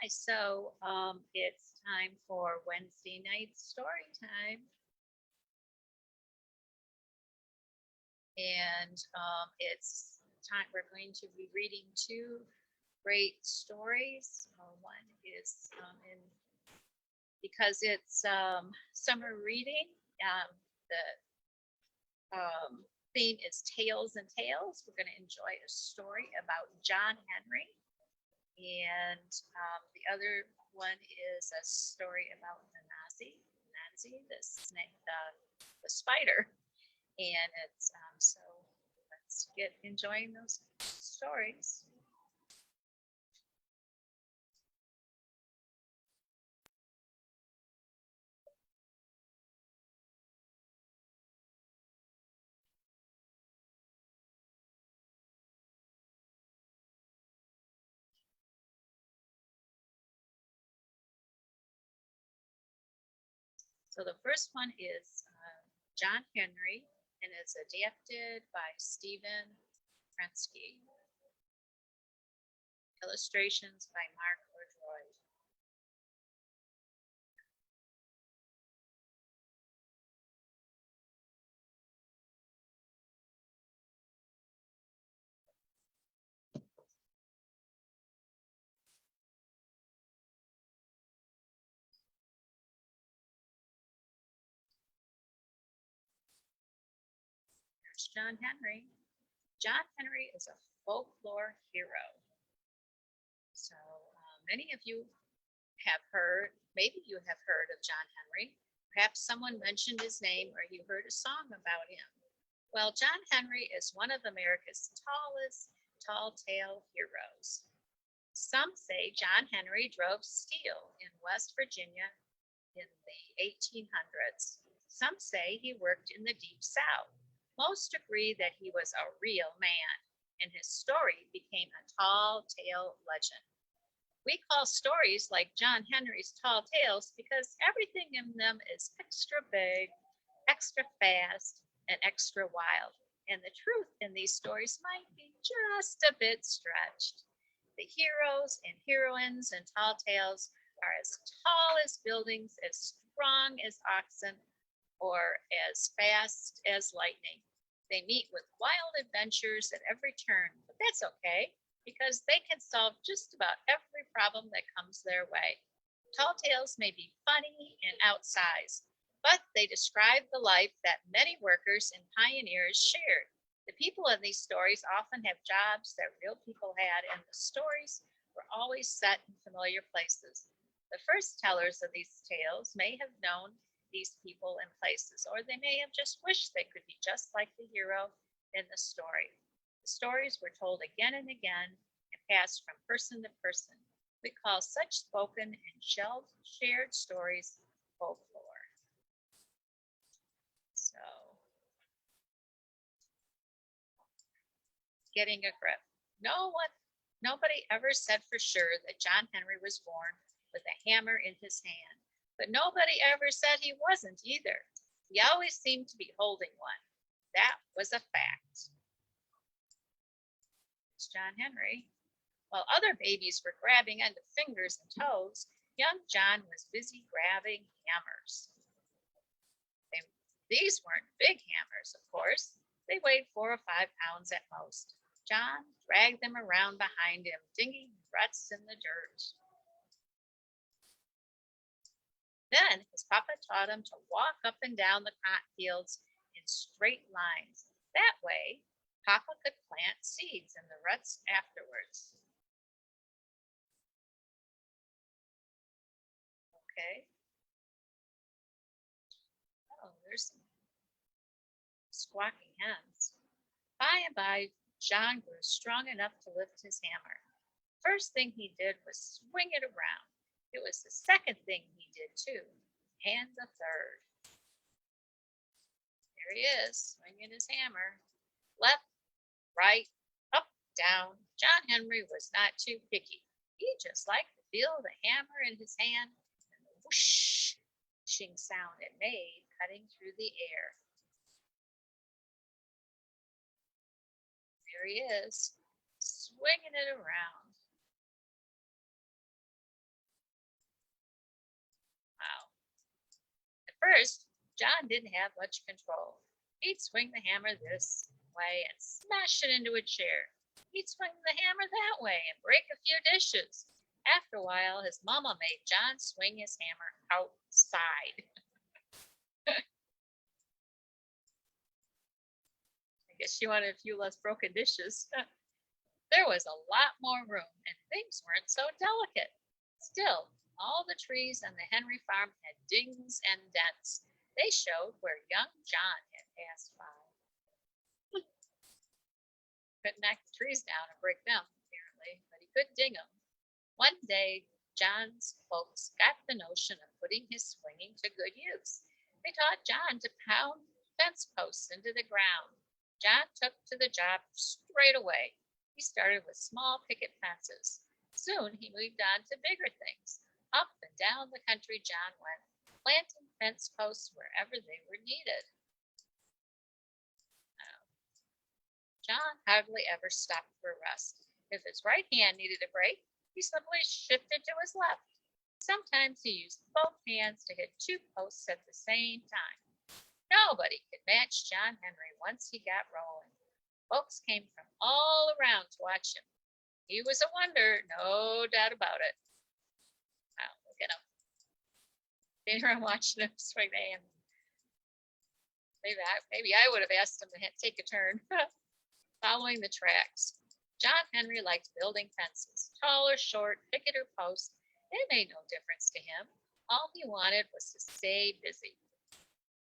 Hi, it's time for Wednesday night story time. It's time we're going to be reading two great stories. One is in because it's summer reading. The theme is Tales and Tales. We're going to enjoy a story about John Henry. And the other one is a story about Nazi, the snake, the spider. And it's so let's get enjoying those stories. So the first one is John Henry, and it's adapted by Stephen Prensky. Illustrations by Mark Ordroyd. There's John Henry. John Henry is a folklore hero. So many of you have heard, maybe you have heard of John Henry. Perhaps someone mentioned his name or you heard a song about him. Well, John Henry is one of America's tallest tall tale heroes. Some say John Henry drove steel in West Virginia in the 1800s. Some say he worked in the Deep South. Most agree that he was a real man, and his story became a tall tale legend. We call stories like John Henry's tall tales because everything in them is extra big, extra fast, and extra wild. And the truth in these stories might be just a bit stretched. The heroes and heroines in tall tales are as tall as buildings, as strong as oxen, or as fast as lightning. They meet with wild adventures at every turn, but that's okay because they can solve just about every problem that comes their way. Tall tales may be funny and outsized, but they describe the life that many workers and pioneers shared. The people in these stories often have jobs that real people had, and the stories were always set in familiar places. The first tellers of these tales may have known these people and places, or they may have just wished they could be just like the hero in the story. The stories were told again and again and passed from person to person. We call such spoken and shared stories folklore. So, getting a grip. Nobody ever said for sure that John Henry was born with a hammer in his hand, but nobody ever said he wasn't either. He always seemed to be holding one. That was a fact. It's John Henry. While other babies were grabbing onto fingers and toes, young John was busy grabbing hammers. These weren't big hammers, of course. They weighed 4 or 5 pounds at most. John dragged them around behind him, digging ruts in the dirt. Then his papa taught him to walk up and down the cotton fields in straight lines. That way, Papa could plant seeds in the ruts afterwards. Okay. Oh, there's some squawking hens. By and by, John grew strong enough to lift his hammer. First thing he did was swing it around. It was the second thing he did too, and the third. There he is, swinging his hammer. Left, right, up, down. John Henry was not too picky. He just liked to feel the hammer in his hand and the whooshing sound it made cutting through the air. There he is, swinging it around. first, John didn't have much control. He'd swing the hammer this way and smash it into a chair. He'd swing the hammer that way and break a few dishes. After a while, his mama made John swing his hammer outside. I guess she wanted a few less broken dishes. There was a lot more room, and things weren't so delicate. Still, all the trees on the Henry farm had dings and dents. They showed where young John had passed by. Couldn't knock the trees down and break them, apparently, but he could ding them. One day, John's folks got the notion of putting his swinging to good use. They taught John to pound fence posts into the ground. John took to the job straight away. He started with small picket fences. Soon he moved on to bigger things. Up and down the country John went, planting fence posts wherever they were needed. John hardly ever stopped for rest. If his right hand needed a break, he simply shifted to his left. Sometimes he used both hands to hit two posts at the same time. Nobody could match John Henry once he got rolling. Folks came from all around to watch him. He was a wonder, no doubt about it. Wow, look at him. Standing around watching him swing the hand. Maybe I would have asked him to take a turn. Following the tracks. John Henry liked building fences, tall or short, picket or post. It made no difference to him. All he wanted was to stay busy.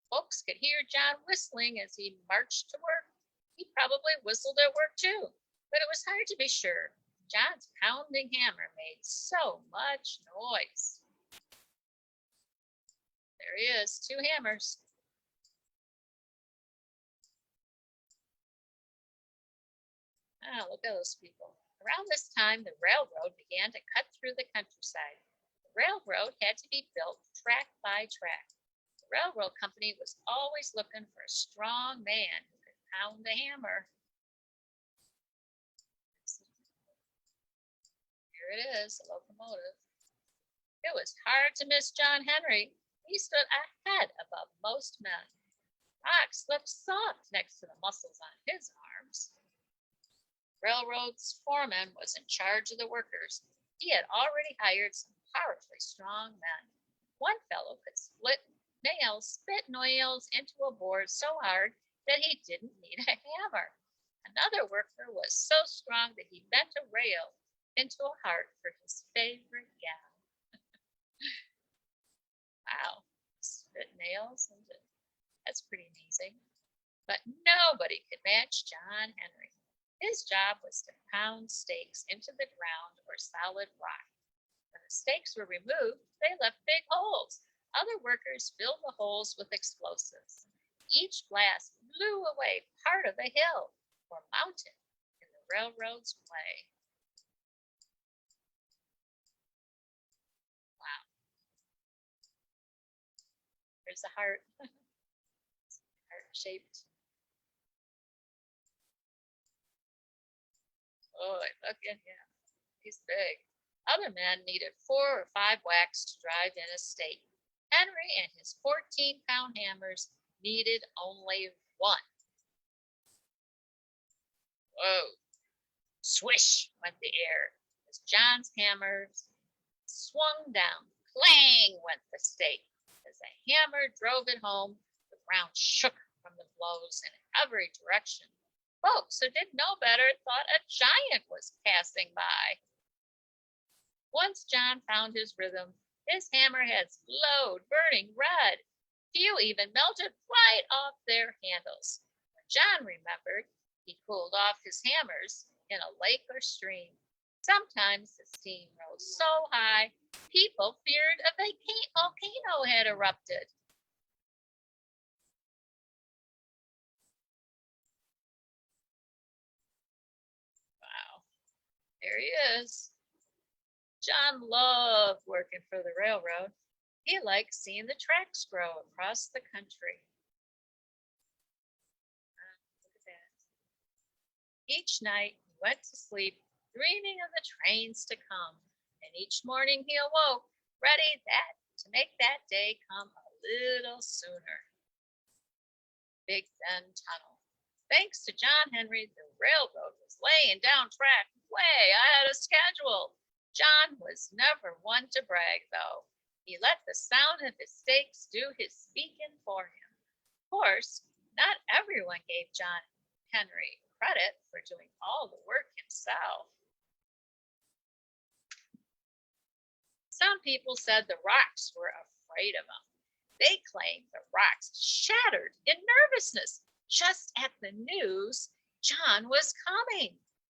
Folks could hear John whistling as he marched to work. He probably whistled at work too, but it was hard to be sure. John's pounding hammer made so much noise. There he is, two hammers. Ah, look at those people. Around this time, the railroad began to cut through the countryside. The railroad had to be built track by track. The railroad company was always looking for a strong man who could pound the hammer. Here it is, a locomotive. It was hard to miss John Henry. He stood a head above most men. Rocks slipped soft next to the muscles on his arms. Railroad's foreman was in charge of the workers. He had already hired some powerfully strong men. One fellow could spit nails into a board so hard that he didn't need a hammer. Another worker was so strong that he bent a rail into a heart for his favorite gown. Wow, spit nails into that's pretty amazing. But nobody could match John Henry. His job was to pound stakes into the ground or solid rock. When the stakes were removed, they left big holes. Other workers filled the holes with explosives. Each blast blew away part of a hill or mountain in the railroad's way. Wow. There's a heart. Heart-shaped. Oh, look at him. He's big. Other men needed 4 or 5 whacks to drive in a stake. Henry and his 14-pound hammers needed only 1. Whoa. Swish went the air as John's hammers swung down. Clang went the stake. As the hammer drove it home, the ground shook from the blows in every direction. Folks who didn't know better thought a giant was passing by. Once John found his rhythm, his hammerheads glowed burning red. Few even melted right off their handles. When John remembered, he cooled off his hammers in a lake or stream. Sometimes the steam rose so high, people feared a volcano had erupted. There he is. John loved working for the railroad. He liked seeing the tracks grow across the country. Look at that. Each night he went to sleep dreaming of the trains to come, and each morning he awoke ready to make that day come a little sooner. Big Bend Tunnel. Thanks to John Henry, the railroad was laying down track way ahead of schedule. John was never one to brag, though. He let the sound of his stakes do his speaking for him. Of course, not everyone gave John Henry credit for doing all the work himself. Some people said the rocks were afraid of him. They claimed the rocks shattered in nervousness just at the news John was coming.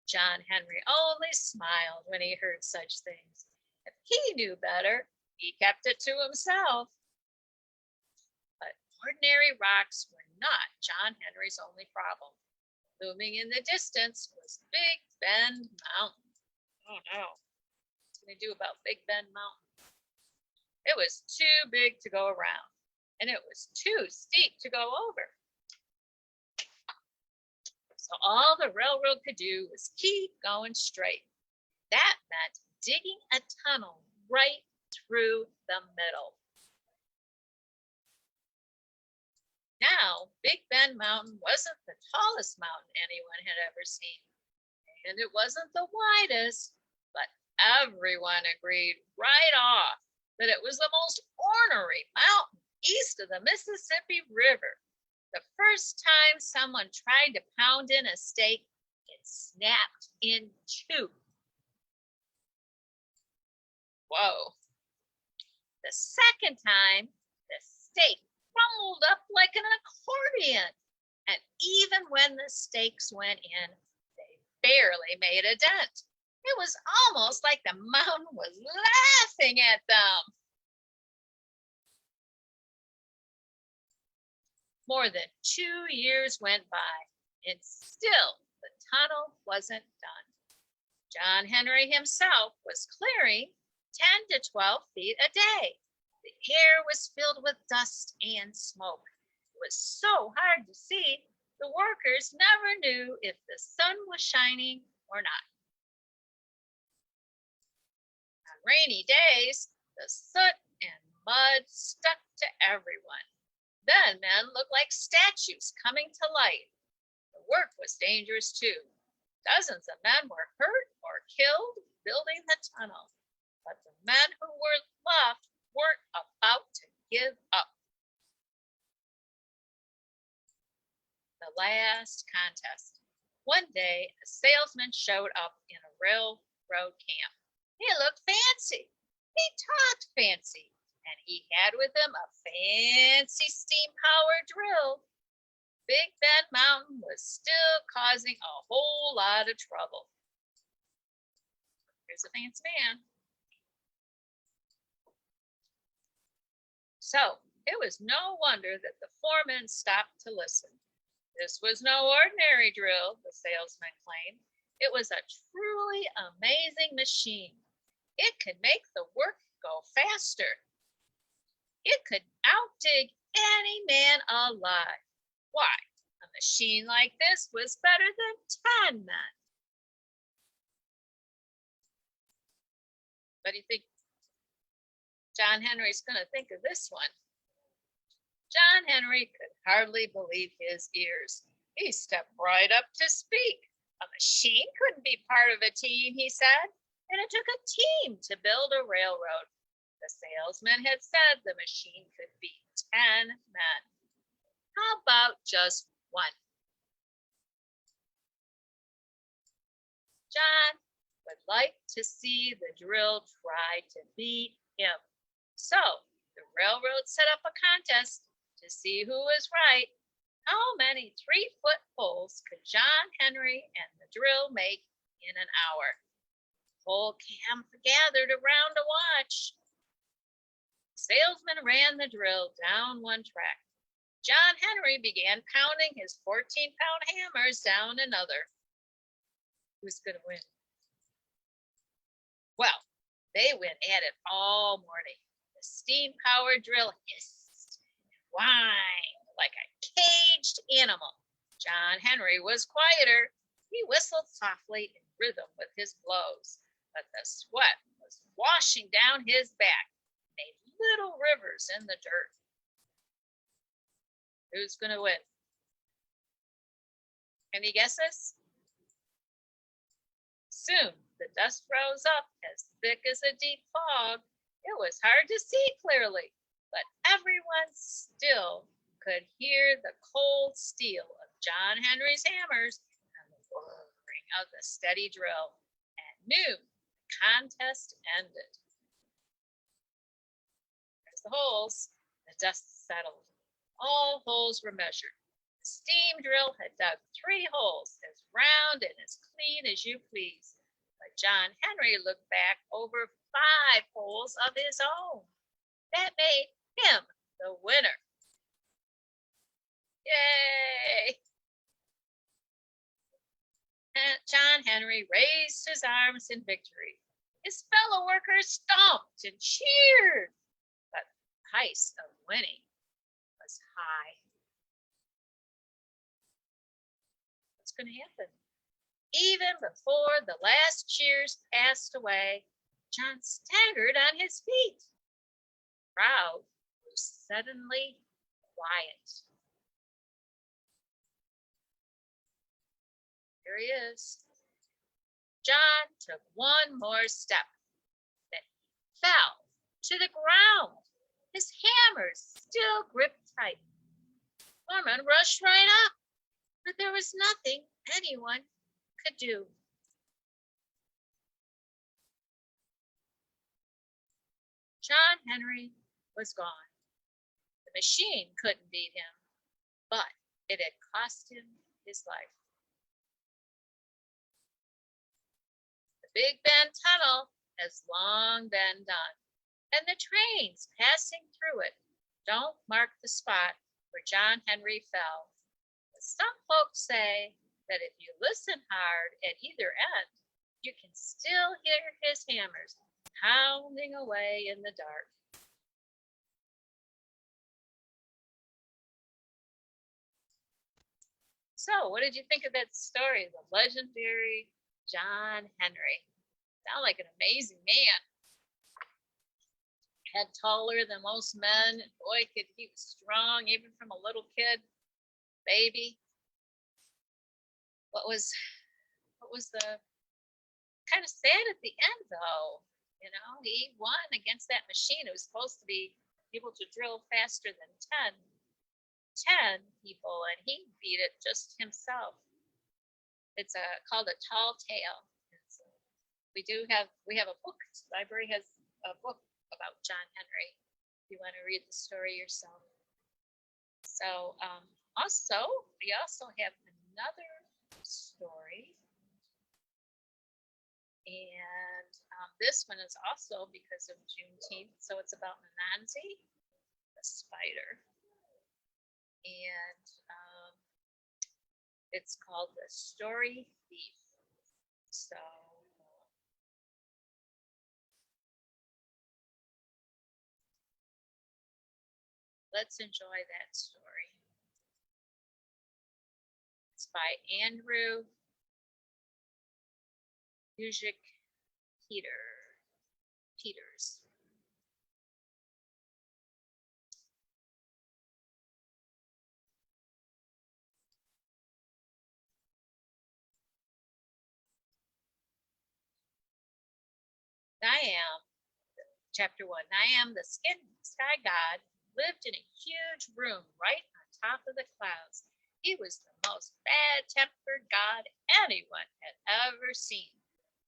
John Henry only smiled when he heard such things. If he knew better, he kept it to himself. But ordinary rocks were not John Henry's only problem. Looming in the distance was Big Bend Mountain. Oh no, what's he going to do about Big Bend Mountain? It was too big to go around, and it was too steep to go over. So all the railroad could do was keep going straight. That meant digging a tunnel right through the middle. Now, Big Bend Mountain wasn't the tallest mountain anyone had ever seen, and it wasn't the widest, but everyone agreed right off that it was the most ornery mountain east of the Mississippi River. The first time someone tried to pound in a stake, it snapped in two. Whoa. The second time, the stake crumbled up like an accordion. And even when the stakes went in, they barely made a dent. It was almost like the mountain was laughing at them. More than 2 years went by, and still the tunnel wasn't done. John Henry himself was clearing 10 to 12 feet a day. The air was filled with dust and smoke. It was so hard to see, the workers never knew if the sun was shining or not. On rainy days, the soot and mud stuck to everyone. Then men looked like statues coming to light. The work was dangerous too. Dozens of men were hurt or killed building the tunnel, but the men who were left weren't about to give up. The last contest. One day, a salesman showed up in a railroad camp. He looked fancy. He talked fancy. And he had with him a fancy steam-powered drill. Big Bend Mountain was still causing a whole lot of trouble. Here's a fancy man. So it was no wonder that the foreman stopped to listen. This was no ordinary drill, the salesman claimed. It was a truly amazing machine. It could make the work go faster. It could outdig any man alive. Why, a machine like this was better than 10 men. What do you think John Henry's going to think of this one? John Henry could hardly believe his ears. He stepped right up to speak. A machine couldn't be part of a team, he said, and it took a team to build a railroad. The salesman had said the machine could be 10 men. How about just one? John would like to see the drill try to beat him. So the railroad set up a contest to see who was right. How many 3-foot poles could John Henry and the drill make in an hour? The whole camp gathered around to watch. Salesman ran the drill down one track. John Henry began pounding his 14-pound hammers down another. Who's going to win? Well, they went at it all morning. The steam-powered drill hissed and whined like a caged animal. John Henry was quieter. He whistled softly in rhythm with his blows, but the sweat was washing down his back, made little rivers in the dirt. Who's going to win? Any guesses? Soon the dust rose up as thick as a deep fog. It was hard to see clearly, but everyone still could hear the cold steel of John Henry's hammers and the whirring of the steady drill, and knew the contest ended. There's the holes. The dust settled. All holes were measured. The steam drill had dug 3 holes as round and as clean as you please. But John Henry looked back over 5 holes of his own. That made him the winner. Yay! And John Henry raised his arms in victory. His fellow workers stomped and cheered, but the price of winning was high. What's going to happen? Even before the last cheers passed away, John staggered on his feet. The crowd was suddenly quiet. Here he is. John took one more step, then he fell to the ground. His hammers still gripped tight. Norman rushed right up, but there was nothing anyone could do. John Henry was gone. The machine couldn't beat him, but it had cost him his life. The Big Bend Tunnel has long been done, and the trains passing through it don't mark the spot where John Henry fell. But some folks say that if you listen hard at either end, you can still hear his hammers pounding away in the dark. So, what did you think of that story, the legendary John Henry? Sound like an amazing man. Head taller than most men. Boy, he was strong, even from a little kid, baby. What was the kind of sad at the end, though? You know, he won against that machine. It was supposed to be able to drill faster than 10 people, and he beat it just himself. It's called A Tall Tale. We have a book. The library has a book about John Henry if you want to read the story yourself. So we also have another story, and this one is also because of Juneteenth. So it's about Anansi, the spider, and it's called The Story Thief. So let's enjoy that story. It's by Andrew Buzik Peters. Niam, chapter 1. Niam, the sky god, lived in a huge room right on top of the clouds. He was the most bad-tempered god anyone had ever seen.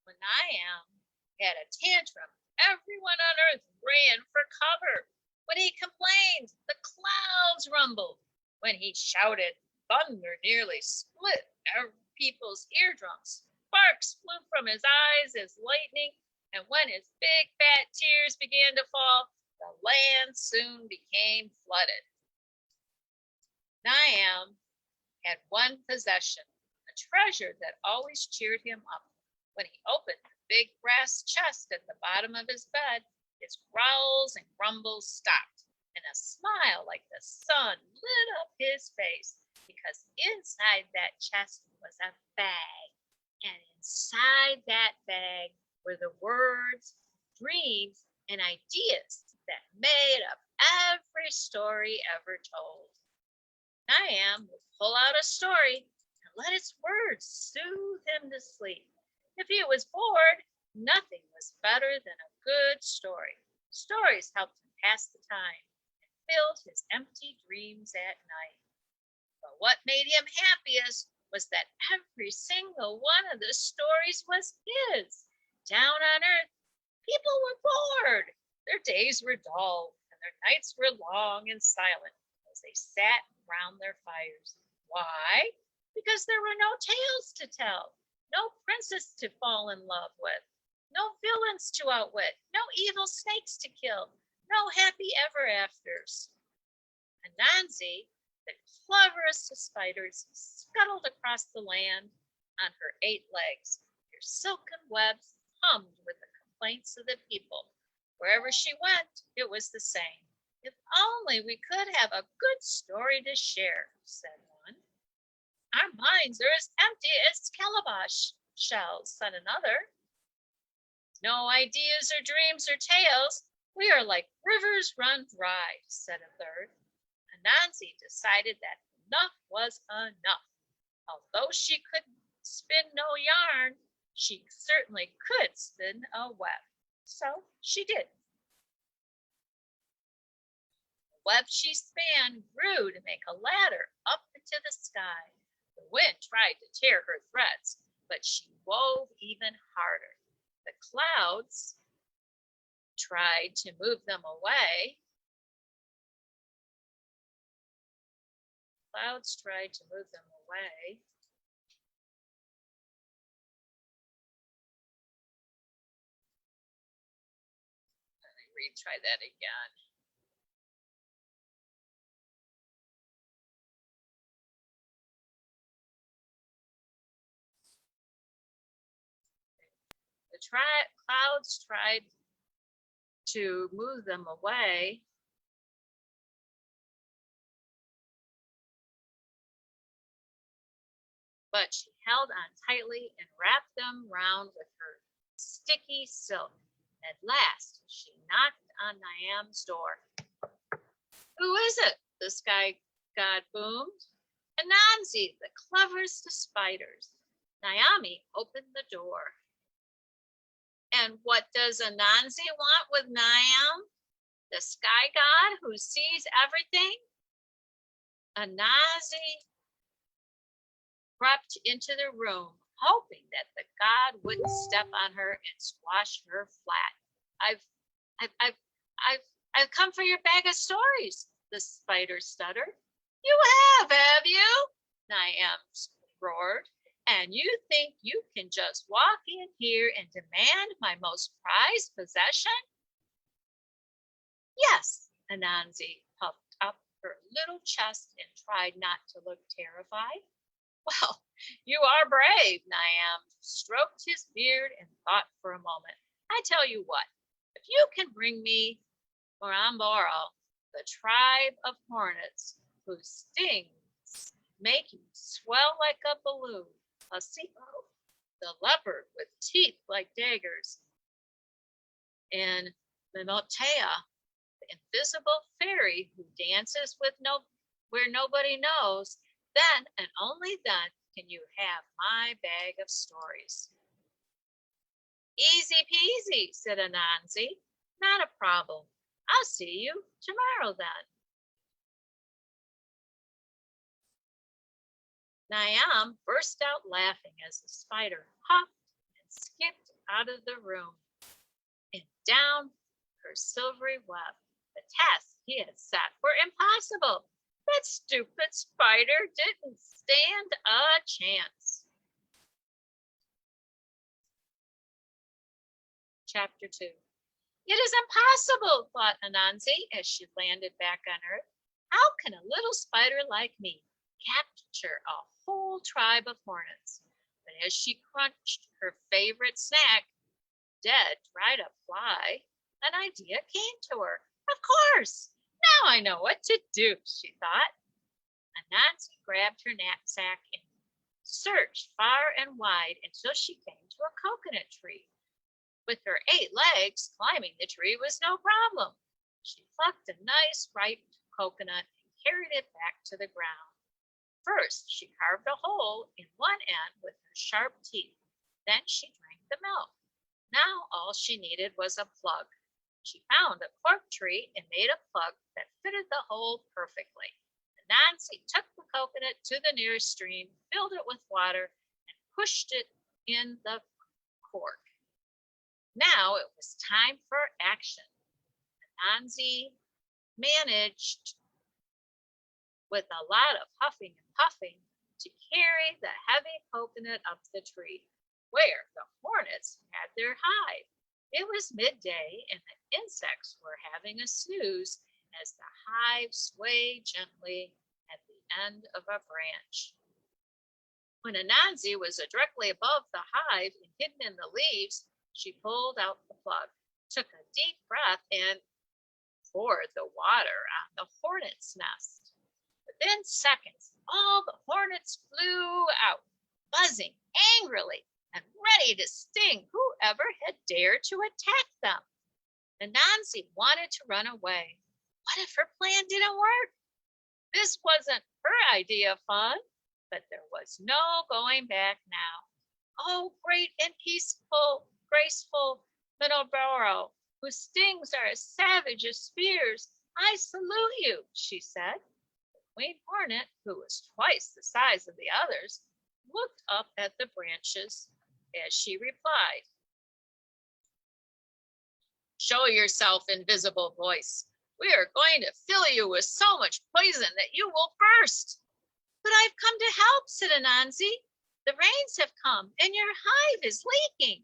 When Niam had a tantrum, everyone on earth ran for cover. When he complained, the clouds rumbled. When he shouted, thunder nearly split people's eardrums. Sparks flew from his eyes as lightning, and when his big fat tears began to fall, the land soon became flooded. Niam had one possession, a treasure that always cheered him up. When he opened the big brass chest at the bottom of his bed, his growls and grumbles stopped, and a smile like the sun lit up his face, because inside that chest was a bag, and inside that bag were the words, dreams, and ideas that made up every story ever told. Niam would pull out a story and let its words soothe him to sleep. If he was bored, nothing was better than a good story. Stories helped him pass the time and filled his empty dreams at night. But what made him happiest was that every single one of the stories was his. Down on earth, people were bored. Their days were dull, and their nights were long and silent as they sat round their fires. Why? Because there were no tales to tell, no princess to fall in love with, no villains to outwit, no evil snakes to kill, no happy ever afters. Anansi, the cleverest of spiders, scuttled across the land on her 8 legs. Her silken webs hummed with the complaints of the people. Wherever she went, it was the same. If only we could have a good story to share, said one. Our minds are as empty as calabash shells, said another. No ideas or dreams or tales. We are like rivers run dry, said a third. Anansi decided that enough was enough. Although she could spin no yarn, she certainly could spin a web. So she did. The web she span grew to make a ladder up into the sky. The wind tried to tear her threads, but she wove even harder. The clouds tried to move them away. Clouds tried to move them away. Let me retry that again. The clouds tried to move them away. But she held on tightly and wrapped them round with her sticky silk. At last, she knocked on Niam's door. Who is it? The sky god boomed. Anansi, the cleverest of spiders. Naomi opened the door. And what does Anansi want with Niam, the sky god who sees everything? Anansi crept into the room, hoping that the god wouldn't step on her and squash her flat. I've come for your bag of stories, the spider stuttered. You have you? Niam roared. And you think you can just walk in here and demand my most prized possession? Yes, Anansi puffed up her little chest and tried not to look terrified. Well, you are brave, Niam stroked his beard and thought for a moment. I tell you what, if you can bring me Moramboro, the tribe of hornets whose stings make you swell like a balloon, Asipo, the leopard with teeth like daggers, and Mimotea, the invisible fairy who dances with where nobody knows, then and only then can you have my bag of stories. Easy peasy, said Anansi. Not a problem. I'll see you tomorrow then. Niam burst out laughing as the spider hopped and skipped out of the room and down her silvery web. The tasks he had set were impossible. That stupid spider didn't stand a chance. Chapter 2. It is impossible, thought Anansi as she landed back on Earth. How can a little spider like me capture a whole tribe of hornets? But as she crunched her favorite snack, dead dried up fly, an idea came to her. Of course! Now I know what to do, she thought. Anansi grabbed her knapsack and searched far and wide until she came to a coconut tree. With her 8 legs, climbing the tree was no problem. She plucked a nice ripe coconut and carried it back to the ground. First, she carved a hole in one end with her sharp teeth. Then she drank the milk. Now all she needed was a plug. She found a cork tree and made a plug that fitted the hole perfectly. Nancy took the coconut to the nearest stream, filled it with water, and pushed it in the cork. Now it was time for action. Nancy managed, with a lot of huffing and puffing, to carry the heavy coconut up the tree, where the hornets had their hive. It was midday, and the insects were having a snooze as the hive swayed gently at the end of a branch. When Anansi was directly above the hive and hidden in the leaves, she pulled out the plug, took a deep breath, and poured the water on the hornet's nest. Within seconds, all the hornets flew out, buzzing angrily and ready to sting whoever had dared to attack them. Anansi wanted to run away. What if her plan didn't work? This wasn't her idea of fun, but there was no going back now. Oh, great and peaceful, graceful Minoboro, whose stings are as savage as spears, I salute you, she said. The queen hornet, who was twice the size of the others, looked up at the branches as she replied, Show yourself, invisible voice. We are going to fill you with so much poison that you will burst. But I've come to help, said Anansi. The rains have come and your hive is leaking.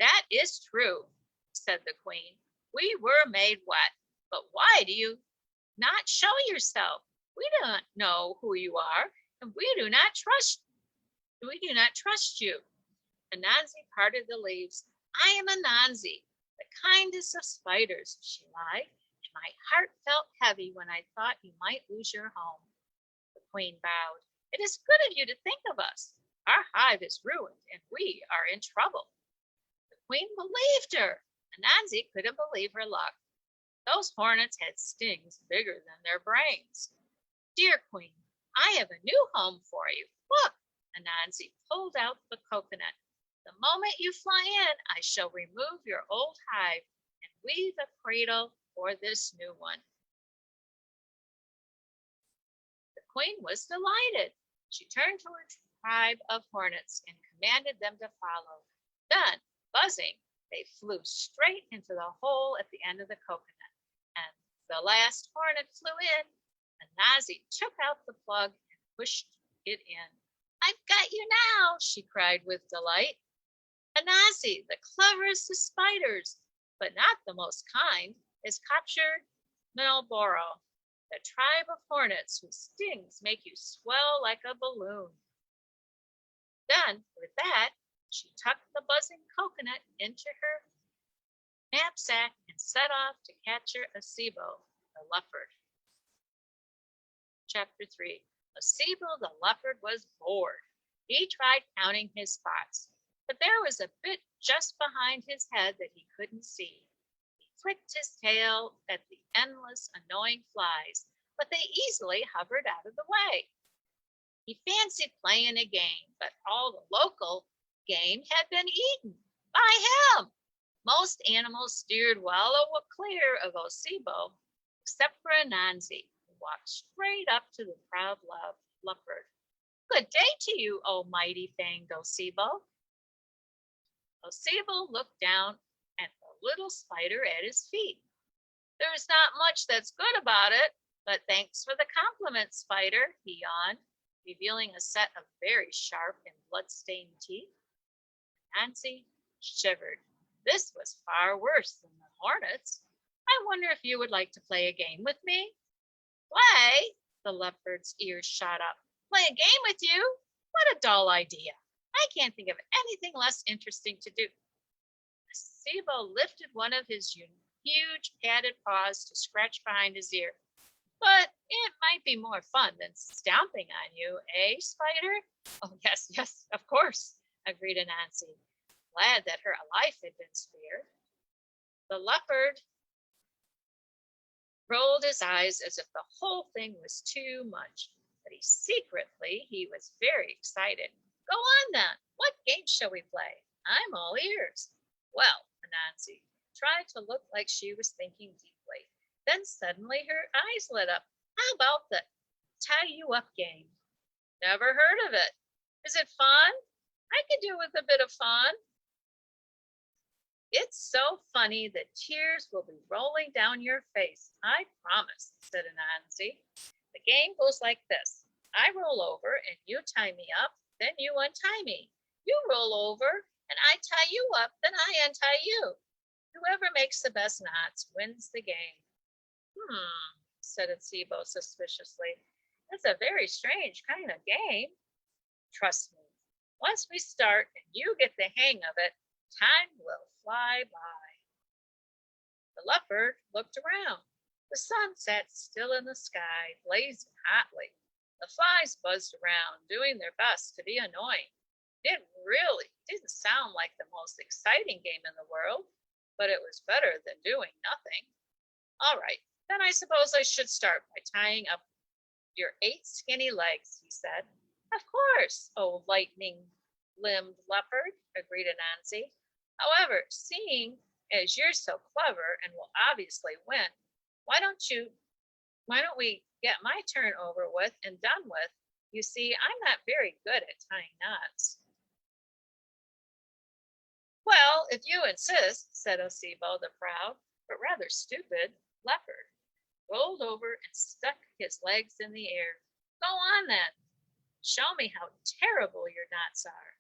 That is true, said the queen. We were made wet, but why do you not show yourself? We don't know who you are, and we do not trust you. Anansi parted the leaves. I am Anansi, the kindest of spiders, she lied, and my heart felt heavy when I thought you might lose your home. The queen bowed. It is good of you to think of us. Our hive is ruined, and we are in trouble. The queen believed her. Anansi couldn't believe her luck. Those hornets had stings bigger than their brains. Dear queen, I have a new home for you. Look, Anansi pulled out the coconut. The moment you fly in, I shall remove your old hive and weave a cradle for this new one. The queen was delighted. She turned to her tribe of hornets and commanded them to follow. Then, buzzing, they flew straight into the hole at the end of the coconut. And the last hornet flew in. Anansi took out the plug and pushed it in. I've got you now, she cried with delight. Anansi, the cleverest of spiders, but not the most kind, has captured Minoboro, the tribe of hornets whose stings make you swell like a balloon. Then, with that, she tucked the buzzing coconut into her knapsack and set off to capture Asibo, the leopard. Chapter 3. Asibo the leopard was bored. He tried counting his spots, but there was a bit just behind his head that he couldn't see. He flicked his tail at the endless, annoying flies, but they easily hovered out of the way. He fancied playing a game, but all the local game had been eaten by him. Most animals steered well clear of Asibo, except for Anansi, who walked straight up to the proud leopard. Good day to you, O mighty fanged Asibo. Asibo looked down at the little spider at his feet. There's not much that's good about it, but thanks for the compliment, Spider, he yawned, revealing a set of very sharp and blood-stained teeth. Nancy shivered. This was far worse than the hornets. I wonder if you would like to play a game with me? Play? The leopard's ears shot up. Play a game with you? What a dull idea. I can't think of anything less interesting to do. Asibo lifted one of his huge padded paws to scratch behind his ear. But it might be more fun than stomping on you, eh, Spider? Oh, yes, of course, agreed Anansi, glad that her life had been spared. The leopard rolled his eyes as if the whole thing was too much. but he was very excited. Go on then. What game shall we play? I'm all ears. Well, Anansi tried to look like she was thinking deeply. Then suddenly her eyes lit up. How about the tie you up game? Never heard of it. Is it fun? I could do with a bit of fun. It's so funny that tears will be rolling down your face. I promise, said Anansi. The game goes like this. I roll over and you tie me up, then you untie me. You roll over and I tie you up, then I untie you. Whoever makes the best knots wins the game. Said Sibo suspiciously. That's a very strange kind of game. Trust me, once we start and you get the hang of it, time will fly by. The leopard looked around. The sun sat still in the sky, blazing hotly. The flies buzzed around, doing their best to be annoying. It really didn't sound like the most exciting game in the world, but it was better than doing nothing. All right, then I suppose I should start by tying up your 8 skinny legs, he said. Of course, oh lightning-limbed leopard, agreed Anansi. However, seeing as you're so clever and will obviously win, why don't we get my turn over with and done with? You see, I'm not very good at tying knots. Well, if you insist, said Osibo the proud, but rather stupid, leopard, rolled over and stuck his legs in the air. Go on then. Show me how terrible your knots are.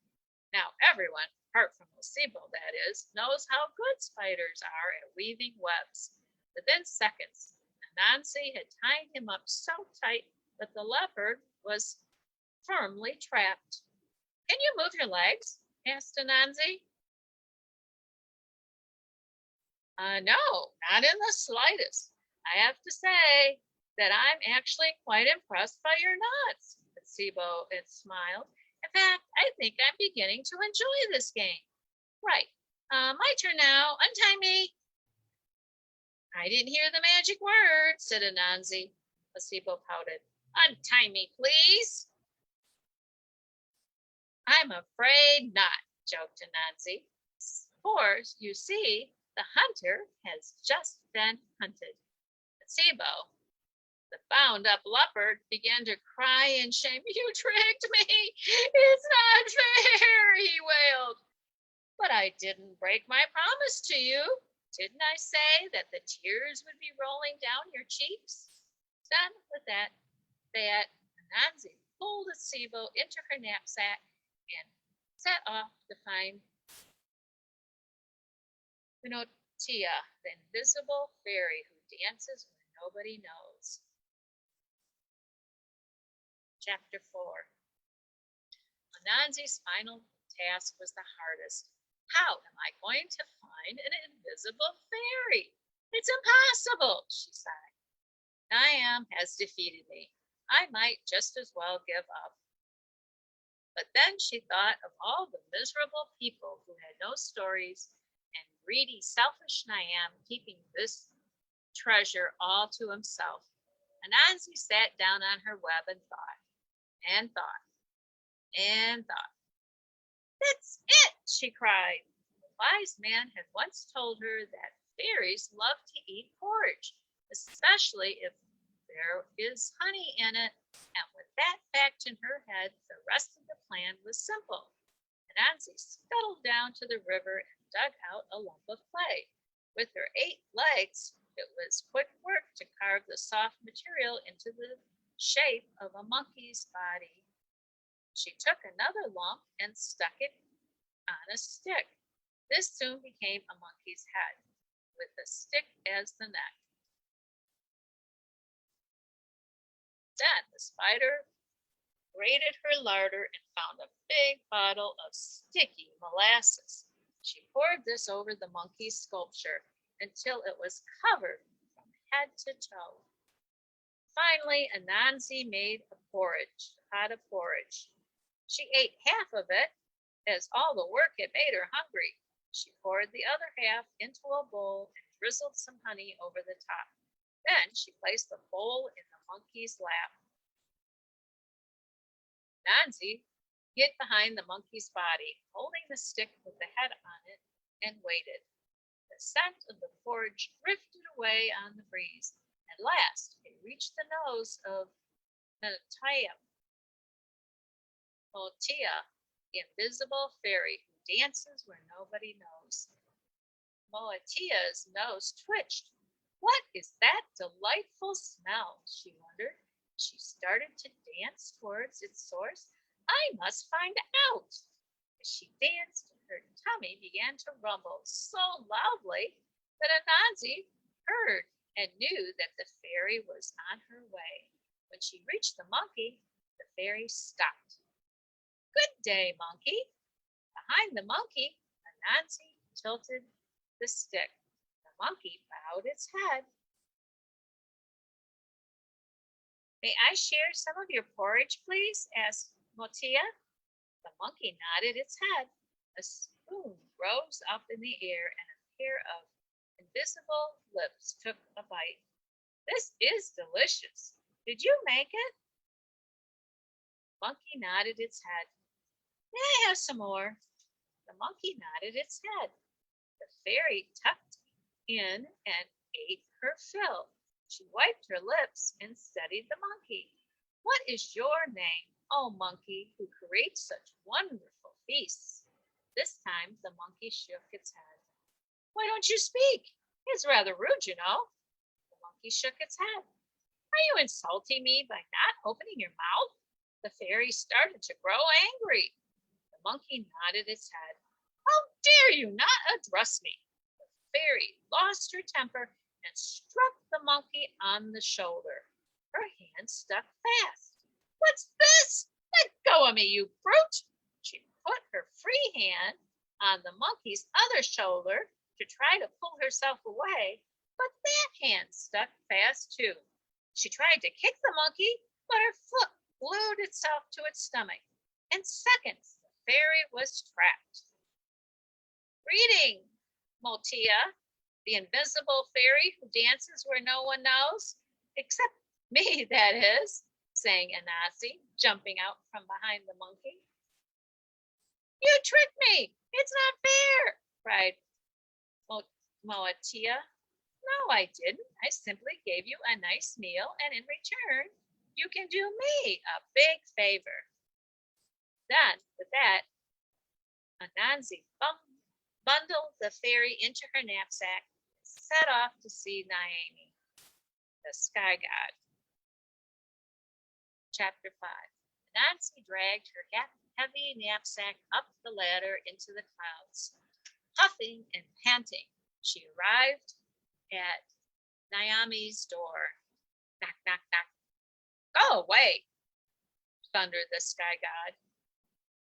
Now everyone, apart from Osibo that is, knows how good spiders are at weaving webs. Within seconds, Anansi had tied him up so tight that the leopard was firmly trapped. Can you move your legs? Asked Anansi. No, not in the slightest. I have to say that I'm actually quite impressed by your knots. Sibo smiled. In fact, I think I'm beginning to enjoy this game. Right. My turn now. Untie me. I didn't hear the magic word, said Anansi. Osibo pouted. Untie me, please. I'm afraid not, joked Anansi. For, you see, the hunter has just been hunted. Osibo, the bound-up leopard, began to cry in shame. You tricked me. It's not fair, he wailed. But I didn't break my promise to you. Didn't I say that the tears would be rolling down your cheeks? Then with that, Anansi pulled Osibo into her knapsack and set off to find Pinotia, the invisible fairy who dances when nobody knows. Chapter 4. Anansi's final task was the hardest. How am I going to find an invisible fairy? It's impossible, she sighed. Niam has defeated me. I might just as well give up. But then she thought of all the miserable people who had no stories and greedy, selfish Niam keeping this treasure all to himself. Anansi sat down on her web and thought, and thought, and thought. That's it, she cried. The wise man had once told her that fairies love to eat porridge, especially if there is honey in it, and with that fact in her head, the rest of the plan was simple. Anansi scuttled down to the river and dug out a lump of clay. With her 8 legs, it was quick work to carve the soft material into the shape of a monkey's body. She took another lump and stuck it on a stick. This soon became a monkey's head, with the stick as the neck. Then the spider raided her larder and found a big bottle of sticky molasses. She poured this over the monkey's sculpture until it was covered from head to toe. Finally, Anansi made a pot of porridge. She ate half of it, as all the work had made her hungry. She poured the other half into a bowl and drizzled some honey over the top. Then she placed the bowl in the monkey's lap. Nancy hid behind the monkey's body, holding the stick with the head on it, and waited. The scent of the porridge drifted away on the breeze. At last it reached the nose of Motia, the invisible fairy who dances where nobody knows. Moatia's nose twitched. What is that delightful smell? She wondered. She started to dance towards its source. I must find out. As she danced, her tummy began to rumble so loudly that Anansi heard and knew that the fairy was on her way. When she reached the monkey, the fairy stopped. Good day, monkey. Behind the monkey, Anansi tilted the stick. The monkey bowed its head. May I share some of your porridge, please? Asked Motia. The monkey nodded its head. A spoon rose up in the air and a pair of invisible lips took a bite. This is delicious. Did you make it? Monkey nodded its head. May I have some more? The monkey nodded its head. The fairy tucked in and ate her fill. She wiped her lips and studied the monkey. What is your name, oh monkey, who creates such wonderful feasts? This time the monkey shook its head. Why don't you speak? It's rather rude, you know. The monkey shook its head. Are you insulting me by not opening your mouth? The fairy started to grow angry. The monkey nodded its head. How dare you not address me? The fairy lost her temper and struck the monkey on the shoulder. Her hand stuck fast. What's this? Let go of me, you brute! She put her free hand on the monkey's other shoulder to try to pull herself away, but that hand stuck fast too. She tried to kick the monkey, but her foot glued itself to its stomach. In seconds, the fairy was trapped. Greeting, Motia, the invisible fairy who dances where no one knows, except me, that is, sang Anansi, jumping out from behind the monkey. You tricked me! It's not fair! Cried Motia. No, I didn't. I simply gave you a nice meal, and in return, you can do me a big favor. Then, with that, Anansi bundled the fairy into her knapsack and set off to see Naomi, the sky god. Chapter 5. Anansi dragged her heavy knapsack up the ladder into the clouds. Puffing and panting, she arrived at Naomi's door. Knock, knock, knock. Go away, thundered the sky god.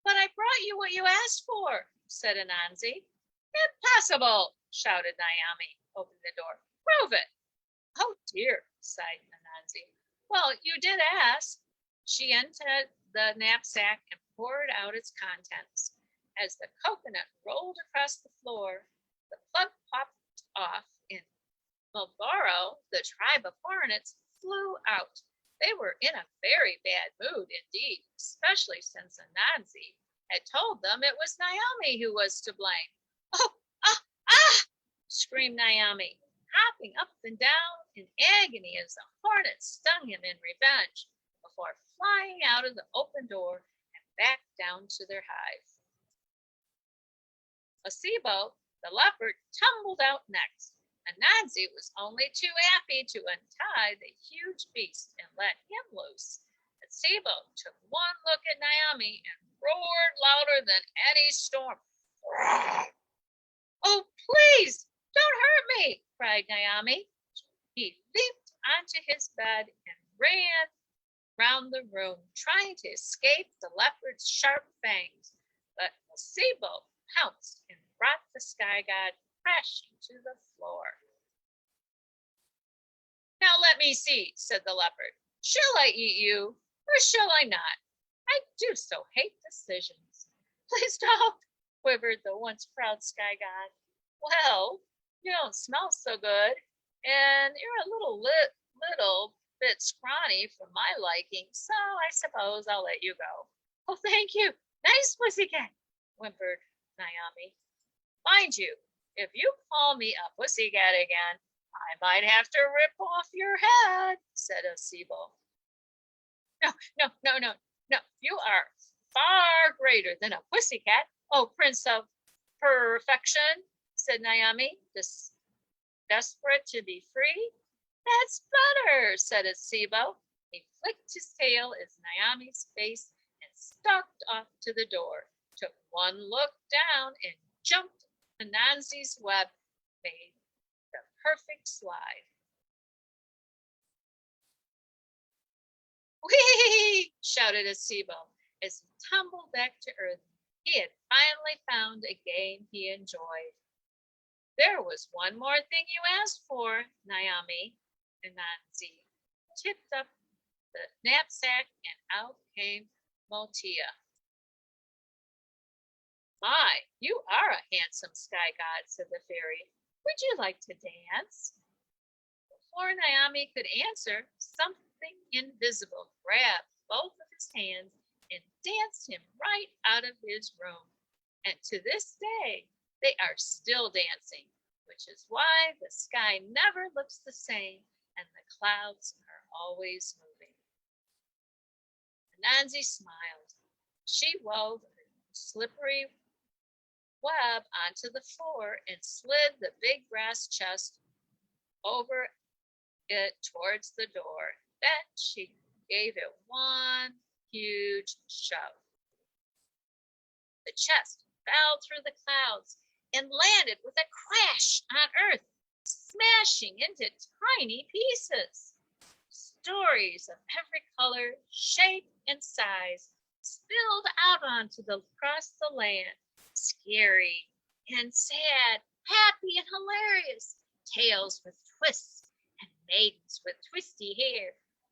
But I brought you what you asked for, said Anansi. Impossible, shouted Naomi, opening the door. Prove it. Oh dear, sighed Anansi. Well, you did ask. She entered the knapsack and poured out its contents. As the coconut rolled across the floor, the plug popped off. In Malboro, the tribe of hornets flew out. They were in a very bad mood indeed, especially since Anansi had told them it was Naomi who was to blame. Oh, ah, ah! Screamed Naomi, hopping up and down in agony as the hornet stung him in revenge, before flying out of the open door and back down to their hive. Osebo, the leopard, tumbled out next. Anansi was only too happy to untie the huge beast and let him loose. Osebo took one look at Naomi and roared louder than any storm. Oh, please, don't hurt me, cried Naomi. He leaped onto his bed and ran round the room, trying to escape the leopard's sharp fangs. But Osebo pounced and brought the sky god crashing to the floor. Now let me see, said the leopard. Shall I eat you, or shall I not? I do so hate decisions. Please don't, quivered the once proud sky god. Well, you don't smell so good, and you're a little bit scrawny for my liking, so I suppose I'll let you go. Oh, thank you. Nice pussycat, whimpered Naomi. Mind you, if you call me a pussycat again, I might have to rip off your head, said Osebo. No, no, no, no, no. You are far greater than a pussycat, oh Prince of Perfection, said Naomi, desperate to be free. That's better, said Osebo. He flicked his tail at Naomi's face and stalked off to the door, took one look down and jumped Anansi's web, made the perfect slide. Whee! Shouted Osebo as he tumbled back to earth. He had finally found a game he enjoyed. There was one more thing you asked for, Naomi. Anansi tipped up the knapsack and out came Motia. My, you are a handsome sky god, said the fairy. Would you like to dance? Before Naomi could answer, something invisible grabbed both of his hands and danced him right out of his room. And to this day, they are still dancing, which is why the sky never looks the same and the clouds are always moving. Anansi smiled. She wove a slippery web onto the floor and slid the big brass chest over it towards the door. Then she gave it one huge shove. The chest fell through the clouds and landed with a crash on earth, smashing into tiny pieces. Stories of every color, shape, and size spilled out across the land, scary and sad, happy and hilarious, tales with twists and maidens with twisty hair,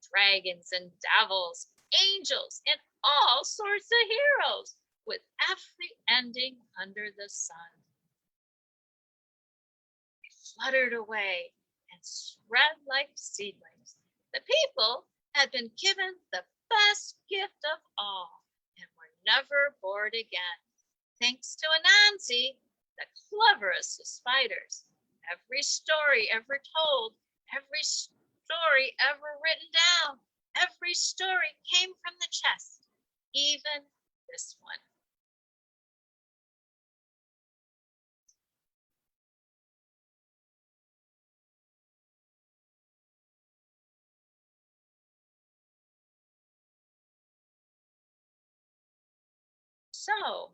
dragons and devils, angels, and all sorts of heroes, with every ending under the sun. They fluttered away and spread like seedlings. The people had been given the best gift of all and were never bored again, thanks to Anansi, the cleverest of spiders. Every story ever told, every story ever written down, every story came from the chest, even this one. So,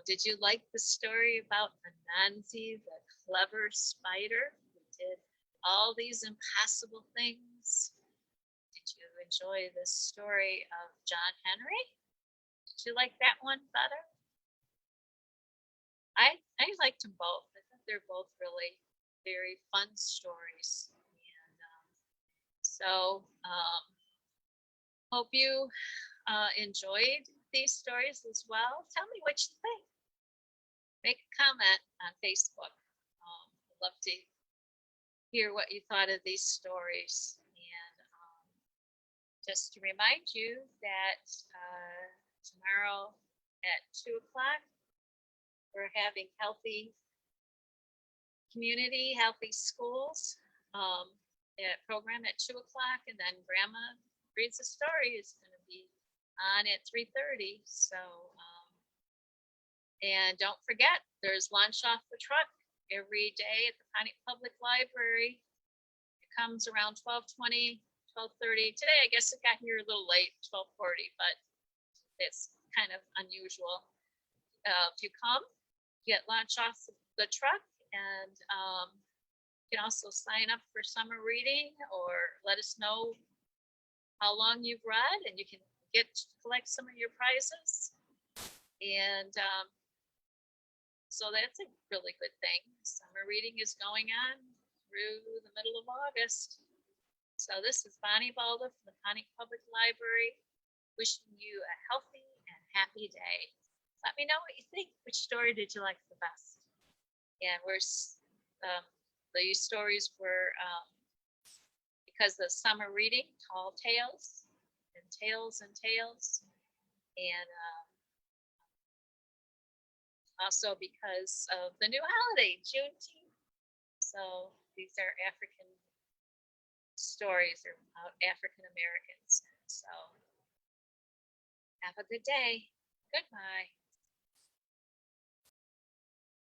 did you like the story about Anansi, the clever spider who did all these impossible things? Did you enjoy the story of John Henry? Did you like that one better? I liked them both. I thought they're both really very fun stories. And hope you enjoyed these stories as well. Tell me what you think. Make a comment on Facebook. I'd love to hear what you thought of these stories. And just to remind you that tomorrow at 2 o'clock, we're having healthy community, healthy schools program at 2 o'clock. And then Grandma Reads a Story is going to be on at 3:30. So, and don't forget, there's lunch off the truck every day at the Pontiac Public Library. It comes around 12:20, 12:30. Today, I guess it got here a little late, 12:40, but it's kind of unusual. If you come, get lunch off the truck, and you can also sign up for summer reading or let us know how long you've read, and you can collect some of your prizes. And so that's a really good thing. Summer reading is going on through the middle of August. So this is Bonnie Balda from the Pontiac Public Library, wishing you a healthy and happy day. Let me know what you think. Which story did you like the best? And these stories were because the summer reading, Tall Tales and Tales and Tales. And also because of the new holiday, Juneteenth. So these are African stories about African Americans. So have a good day. Goodbye.